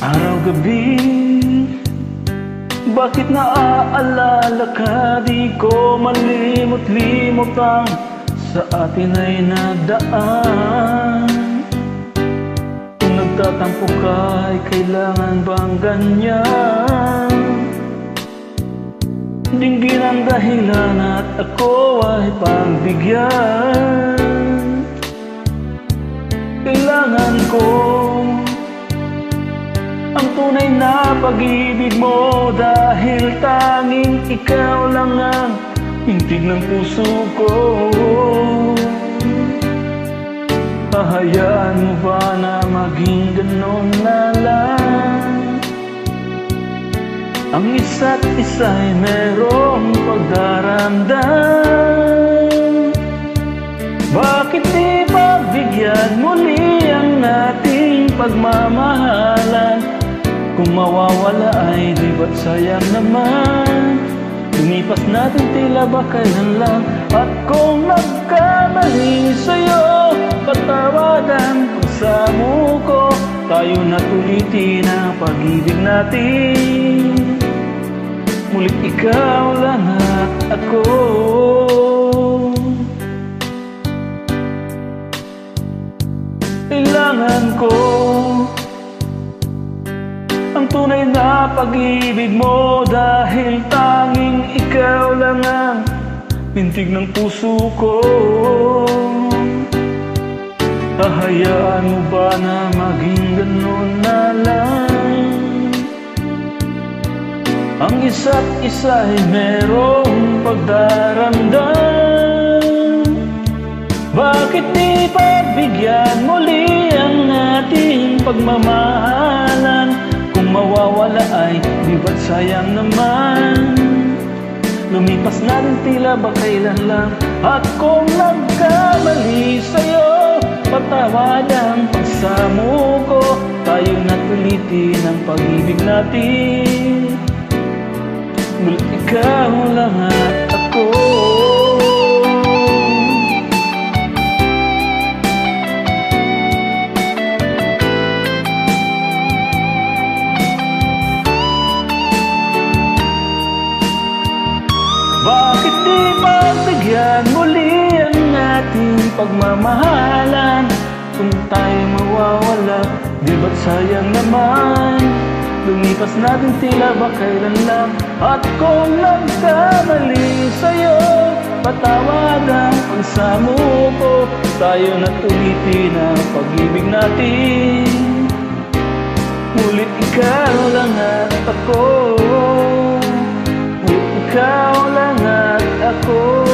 Araw-gabi, bakit naaalala ka? Di ko malimot-limot ang sa atin ay nadaan. Kung nagtatampo ka, ay kailangan bang ganyan? Dinggin ang dahilan at ako ay pagbigyan. Kailangan ko ang tunay na pag-ibig mo, dahil tanging ikaw lang ang hintig ng puso ko. Hahayaan mo ba na maging ganon na lang? Ang isa't isa'y merong pagdaramdam. Bakit di pagbigyan muli ang ating pagmamahalan? Kung mawawala ay di ba't sayang naman? Lumipas natin tila ba kailan lang? At kung nagkamali sa'yo, patawadan pagsamo ko. Tayo na tulitin ang pag-ibig natin. Mulit ikaw lang at ako. Kailangan ko ang tunay na pag-ibig mo, dahil tanging ikaw lang ang pintig ng puso ko. Hahayaan mo ba na maging ganon na lang? Ang isa't isa ay merong pagdaramdam. Bakit di pagbigyan muli ang ating pagmamahalan? Kung mawawala ay di ba't sayang naman? Lumipas na rin tila ba kailan lang? At kung nagkamali sa'yo, patawad ang pagsamo ko. Tayo na tulitin ang pag-ibig natin. Mulit ikaw lang at ako. Bakit di pagbigyan muli ang ating pagmamahalan? Kung tayo mawawala, di ba't sayang naman? Lumipas natin tila ba kailan lang? At kung nagkamali sa'yo, patawad ang pagsamo ko. Tayo na tulitin ang pag-ibig natin. Mulit ikaw lang at ako. Mulit ikaw lang at ako.